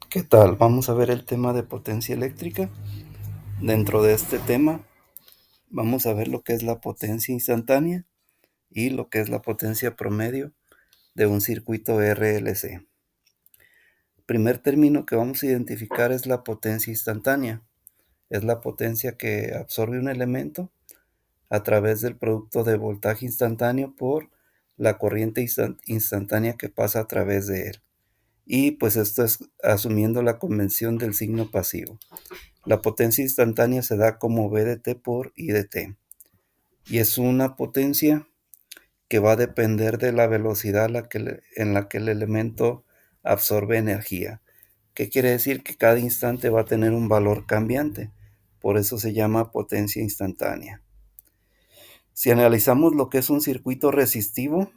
¿Qué tal? Vamos a ver el tema de potencia eléctrica. Dentro de este tema vamos a ver lo que es la potencia instantánea y lo que es la potencia promedio de un circuito RLC. Primer término que vamos a identificar es la potencia instantánea. Es la potencia que absorbe un elemento a través del producto de voltaje instantáneo por la corriente instantánea que pasa a través de él. Y pues esto es asumiendo la convención del signo pasivo. La potencia instantánea se da como V de t por I de t, y es una potencia que va a depender de la velocidad en la que el elemento absorbe energía. ¿Qué quiere decir? Que cada instante va a tener un valor cambiante, por eso se llama potencia instantánea. Si analizamos lo que es un circuito resistivo,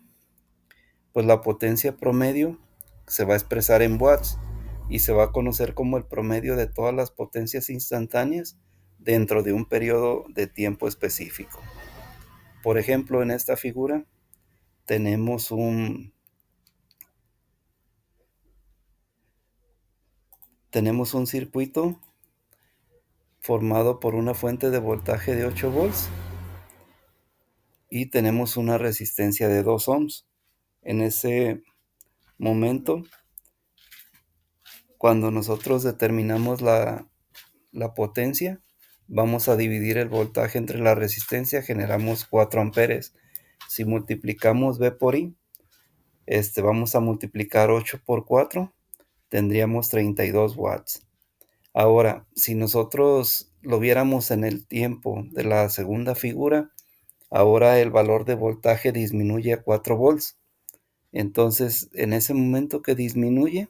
pues la potencia promedio se va a expresar en watts y se va a conocer como el promedio de todas las potencias instantáneas dentro de un periodo de tiempo específico. Por ejemplo, en esta figura tenemos un circuito formado por una fuente de voltaje de 8 volts y tenemos una resistencia de 2 ohms. En ese momento, cuando nosotros determinamos la potencia, vamos a dividir el voltaje entre la resistencia, generamos 4 amperes. Si multiplicamos V por I, vamos a multiplicar 8 por 4, tendríamos 32 watts. Ahora, si nosotros lo viéramos en el tiempo de la segunda figura, ahora el valor de voltaje disminuye a 4 volts. Entonces, en ese momento que disminuye,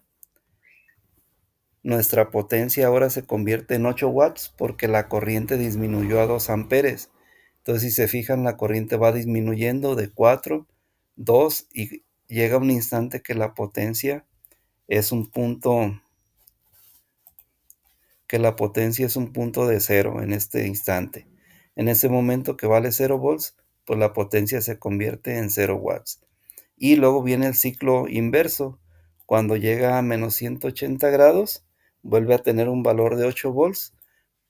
nuestra potencia ahora se convierte en 8 watts porque la corriente disminuyó a 2 amperes. Entonces, si se fijan, la corriente va disminuyendo de 4, 2 y llega un instante que la potencia es un punto de cero en este instante. En ese momento que vale 0 volts, pues la potencia se convierte en 0 watts. Y luego viene el ciclo inverso. Cuando llega a menos 180 grados, vuelve a tener un valor de 8 volts,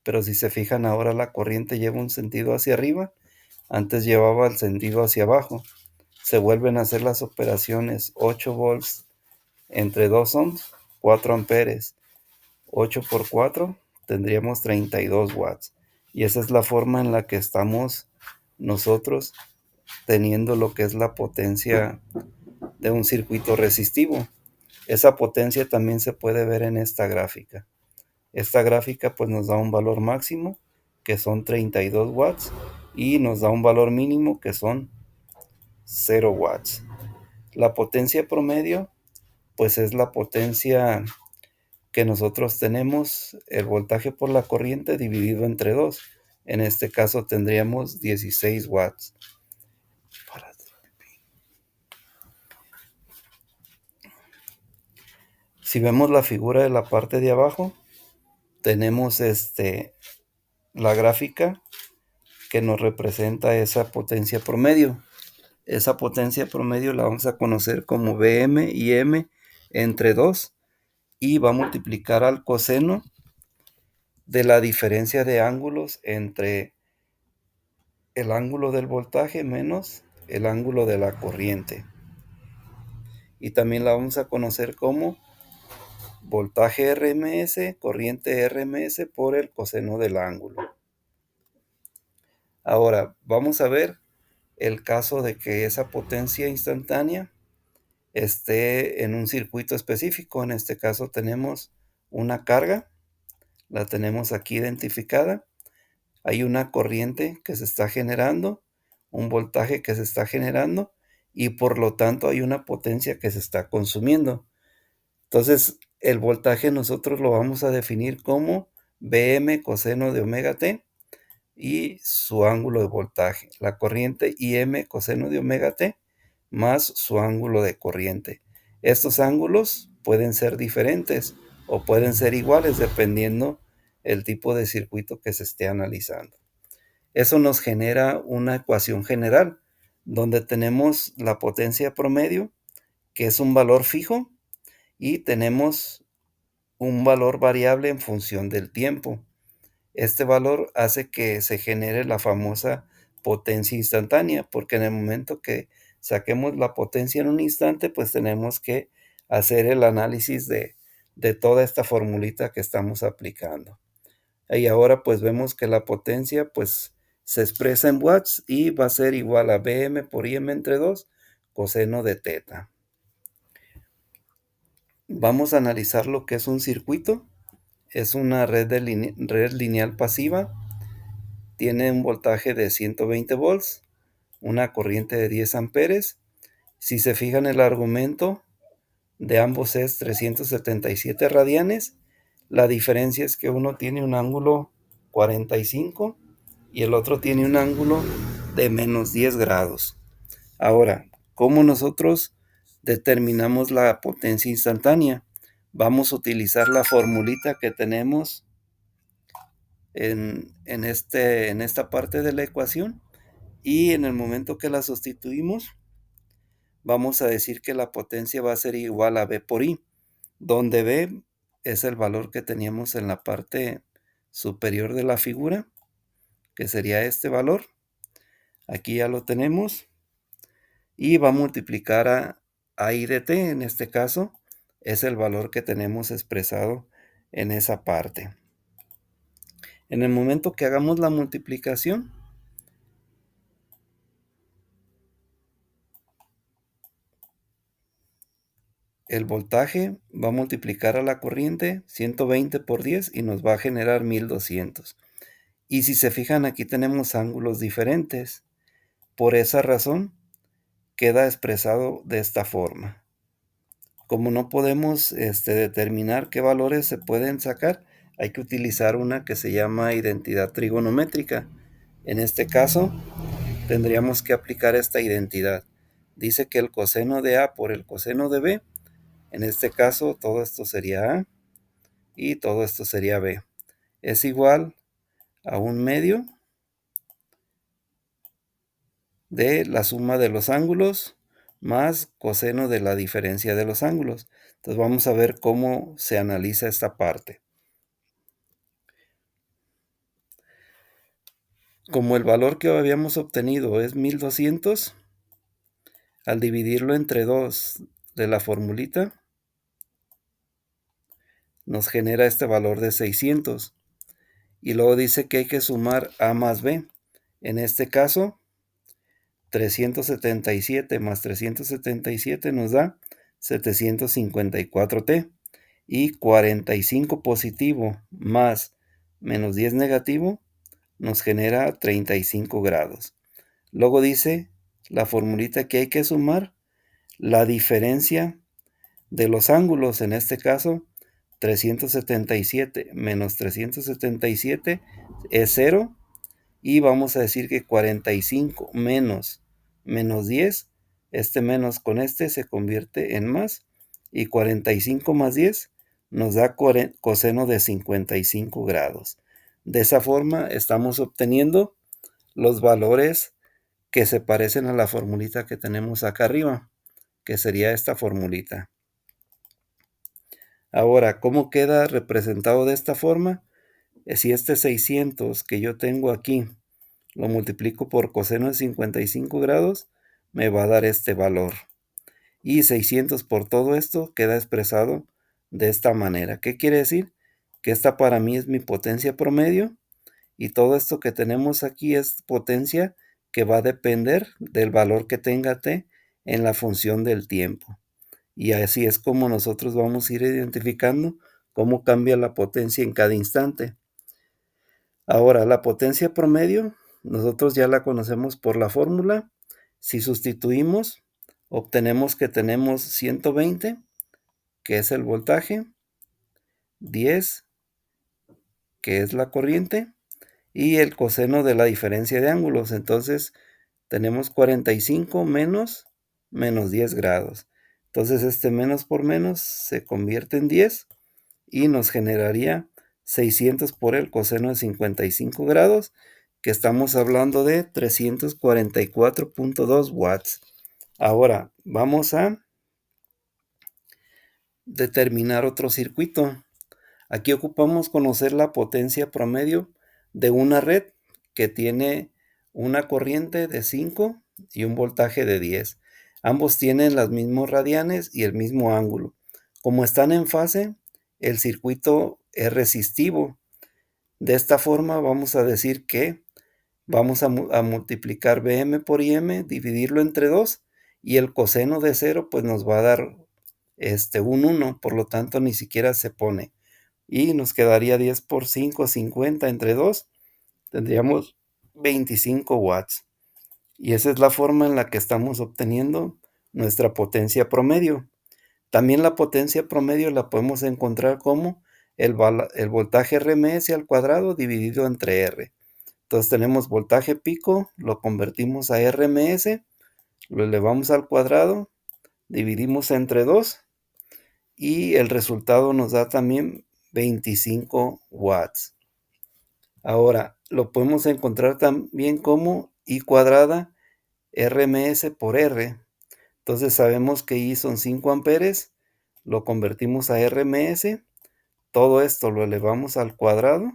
pero si se fijan ahora la corriente lleva un sentido hacia arriba, antes llevaba el sentido hacia abajo. Se vuelven a hacer las operaciones 8 volts entre 2 ohms, 4 amperes, 8 por 4, tendríamos 32 watts. Y esa es la forma en la que estamos nosotros teniendo lo que es la potencia de un circuito resistivo. Esa potencia también se puede ver en esta gráfica. Esta gráfica pues nos da un valor máximo que son 32 watts y nos da un valor mínimo que son 0 watts. La potencia promedio pues es la potencia que nosotros tenemos, el voltaje por la corriente dividido entre 2. En este caso tendríamos 16 watts. Si vemos la figura de la parte de abajo, tenemos la gráfica que nos representa esa potencia promedio. Esa potencia promedio la vamos a conocer como Vm y M entre 2 y va a multiplicar al coseno de la diferencia de ángulos entre el ángulo del voltaje menos el ángulo de la corriente. Y también la vamos a conocer como voltaje RMS, corriente RMS por el coseno del ángulo. Ahora, vamos a ver el caso de que esa potencia instantánea esté en un circuito específico. En este caso tenemos una carga, la tenemos aquí identificada. Hay una corriente que se está generando, un voltaje que se está generando y por lo tanto hay una potencia que se está consumiendo. Entonces, el voltaje nosotros lo vamos a definir como Vm coseno de omega t y su ángulo de voltaje. La corriente Im coseno de omega t más su ángulo de corriente. Estos ángulos pueden ser diferentes o pueden ser iguales dependiendo el tipo de circuito que se esté analizando. Eso nos genera una ecuación general donde tenemos la potencia promedio, que es un valor fijo, y tenemos un valor variable en función del tiempo. Este valor hace que se genere la famosa potencia instantánea, porque en el momento que saquemos la potencia en un instante, pues tenemos que hacer el análisis de toda esta formulita que estamos aplicando. Y ahora pues vemos que la potencia pues se expresa en watts y va a ser igual a Vm por Im entre 2 coseno de teta. Vamos a analizar lo que es un circuito. Es una red lineal pasiva. Tiene un voltaje de 120 volts, una corriente de 10 amperes. Si se fijan, el argumento de ambos es 377 radianes. La diferencia es que uno tiene un ángulo 45 y el otro tiene un ángulo de menos 10 grados. Ahora, ¿cómo nosotros determinamos la potencia instantánea? Vamos a utilizar la formulita que tenemos en esta parte de la ecuación, y en el momento que la sustituimos, vamos a decir que la potencia va a ser igual a V por I, donde V es el valor que teníamos en la parte superior de la figura, que sería este valor. Aquí ya lo tenemos. Y va a multiplicar a I de t, en este caso, es el valor que tenemos expresado en esa parte. En el momento que hagamos la multiplicación, el voltaje va a multiplicar a la corriente 120 por 10 y nos va a generar 1200. Y si se fijan, aquí tenemos ángulos diferentes. Por esa razón, queda expresado de esta forma. Como no podemos determinar qué valores se pueden sacar, hay que utilizar una que se llama identidad trigonométrica. En este caso, tendríamos que aplicar esta identidad. Dice que el coseno de A por el coseno de B, en este caso todo esto sería A y todo esto sería B, es igual a un medio de la suma de los ángulos más coseno de la diferencia de los ángulos. Entonces vamos a ver cómo se analiza esta parte. Como el valor que habíamos obtenido es 1200, al dividirlo entre 2 de la formulita, nos genera este valor de 600. Y luego dice que hay que sumar A más B. En este caso, 377 más 377 nos da 754T. Y 45 positivo más menos 10 negativo nos genera 35 grados. Luego dice la formulita que hay que sumar la diferencia de los ángulos. En este caso, 377 menos 377 es 0. Y vamos a decir que 45 menos 10, este menos con este se convierte en más. Y 45 más 10 nos da coseno de 55 grados. De esa forma estamos obteniendo los valores que se parecen a la formulita que tenemos acá arriba, que sería esta formulita. Ahora, ¿cómo queda representado de esta forma? Si este 600 que yo tengo aquí lo multiplico por coseno de 55 grados, me va a dar este valor. Y 600 por todo esto queda expresado de esta manera. ¿Qué quiere decir? Que esta para mí es mi potencia promedio, y todo esto que tenemos aquí es potencia que va a depender del valor que tenga t en la función del tiempo. Y así es como nosotros vamos a ir identificando cómo cambia la potencia en cada instante. Ahora, la potencia promedio, nosotros ya la conocemos por la fórmula. Si sustituimos, obtenemos que tenemos 120, que es el voltaje, 10, que es la corriente, y el coseno de la diferencia de ángulos. Entonces tenemos 45 menos 10 grados. Entonces este menos por menos se convierte en 10 y nos generaría 600 por el coseno de 55 grados, que estamos hablando de 344.2 watts. Ahora vamos a determinar otro circuito. Aquí ocupamos conocer la potencia promedio de una red que tiene una corriente de 5 y un voltaje de 10. Ambos tienen las mismos radianes y el mismo ángulo. Como están en fase, el circuito es resistivo. De esta forma vamos a decir que vamos a multiplicar Vm por Im, dividirlo entre 2 y el coseno de 0 pues nos va a dar un 1, por lo tanto ni siquiera se pone. Y nos quedaría 10 por 5, 50 entre 2, tendríamos 25 watts. Y esa es la forma en la que estamos obteniendo nuestra potencia promedio. También la potencia promedio la podemos encontrar como el voltaje RMS al cuadrado dividido entre R. Entonces tenemos voltaje pico, lo convertimos a RMS, lo elevamos al cuadrado, dividimos entre 2 y el resultado nos da también 25 watts. Ahora, lo podemos encontrar también como I cuadrada RMS por R. Entonces sabemos que I son 5 amperes, lo convertimos a RMS, todo esto lo elevamos al cuadrado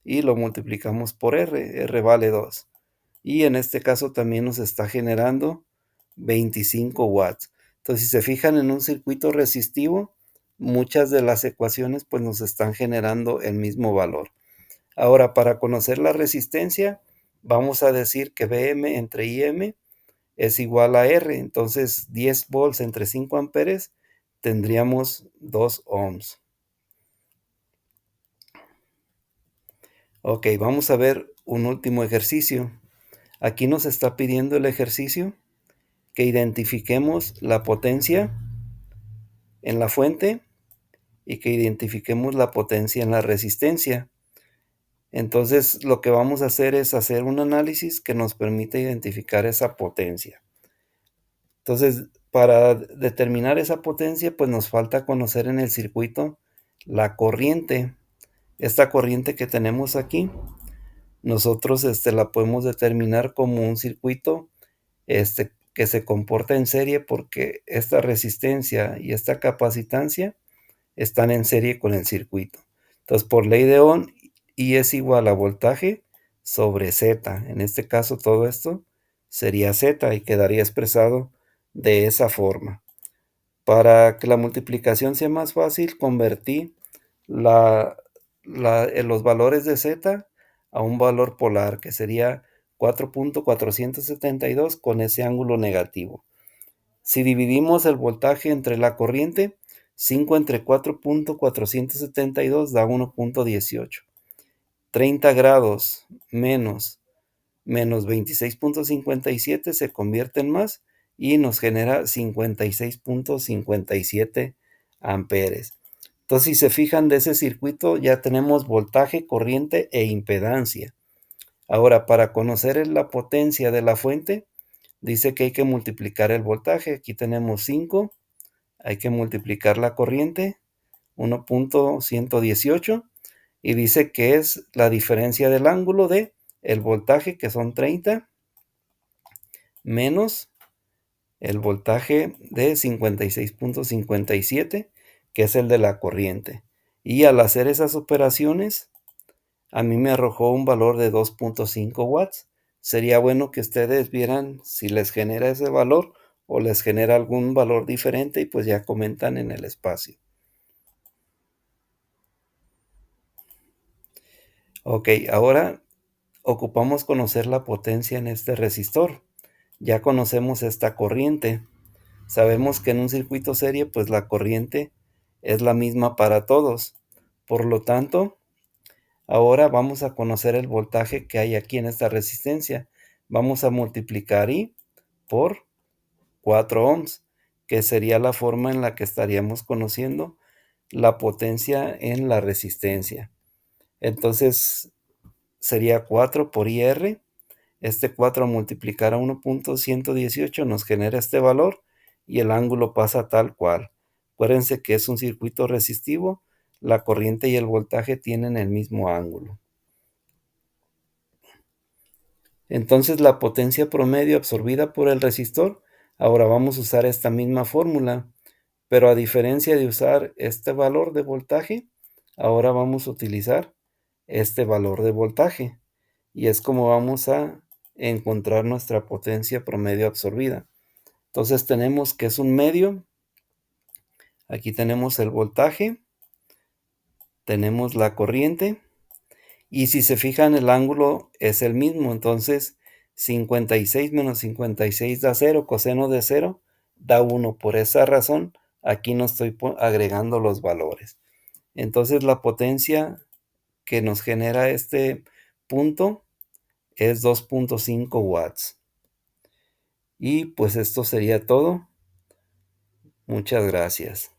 y lo multiplicamos por R, R vale 2. Y en este caso también nos está generando 25 watts. Entonces, si se fijan en un circuito resistivo, muchas de las ecuaciones pues nos están generando el mismo valor. Ahora, para conocer la resistencia, vamos a decir que Vm entre Im es igual a R. Entonces, 10 volts entre 5 amperes tendríamos 2 ohms. Ok, vamos a ver un último ejercicio. Aquí nos está pidiendo el ejercicio que identifiquemos la potencia en la fuente y que identifiquemos la potencia en la resistencia. Entonces, lo que vamos a hacer es hacer un análisis que nos permita identificar esa potencia. Entonces, para determinar esa potencia, pues nos falta conocer en el circuito la corriente. Esta corriente que tenemos aquí, nosotros la podemos determinar como un circuito que se comporta en serie porque esta resistencia y esta capacitancia están en serie con el circuito. Entonces, por ley de Ohm, I es igual a voltaje sobre Z. En este caso, todo esto sería Z y quedaría expresado de esa forma. Para que la multiplicación sea más fácil, convertí los valores de Z a un valor polar, que sería 4.472 con ese ángulo negativo. Si dividimos el voltaje entre la corriente, 5 entre 4.472 da 1.18. 30 grados menos 26.57 se convierte en más y nos genera 56.57 amperes. Entonces, si se fijan de ese circuito, ya tenemos voltaje, corriente e impedancia. Ahora, para conocer la potencia de la fuente, dice que hay que multiplicar el voltaje. Aquí tenemos 5, hay que multiplicar la corriente, 1.118, y dice que es la diferencia del ángulo de el voltaje, que son 30, menos el voltaje de 56.57, que es el de la corriente. Y al hacer esas operaciones, a mí me arrojó un valor de 2.5 watts. Sería bueno que ustedes vieran si les genera ese valor o les genera algún valor diferente y pues ya comentan en el espacio. Ok, ahora ocupamos conocer la potencia en este resistor. Ya conocemos esta corriente. Sabemos que en un circuito serie, pues la corriente es la misma para todos. Por lo tanto, ahora vamos a conocer el voltaje que hay aquí en esta resistencia. Vamos a multiplicar I por 4 ohms, que sería la forma en la que estaríamos conociendo la potencia en la resistencia. Entonces, sería 4 por IR. Este 4 a multiplicar a 1.118 nos genera este valor y el ángulo pasa tal cual. Acuérdense que es un circuito resistivo, la corriente y el voltaje tienen el mismo ángulo. Entonces la potencia promedio absorbida por el resistor, ahora vamos a usar esta misma fórmula, pero a diferencia de usar este valor de voltaje, Ahora vamos a utilizar este valor de voltaje y es como vamos a encontrar nuestra potencia promedio absorbida. Entonces tenemos que es un medio, aquí tenemos el voltaje, tenemos la corriente y si se fijan el ángulo es el mismo, entonces 56 menos 56 da 0, coseno de 0 da 1. Por esa razón aquí no estoy agregando los valores. Entonces la potencia que nos genera este punto es 2.5 watts. Y pues esto sería todo. Muchas gracias.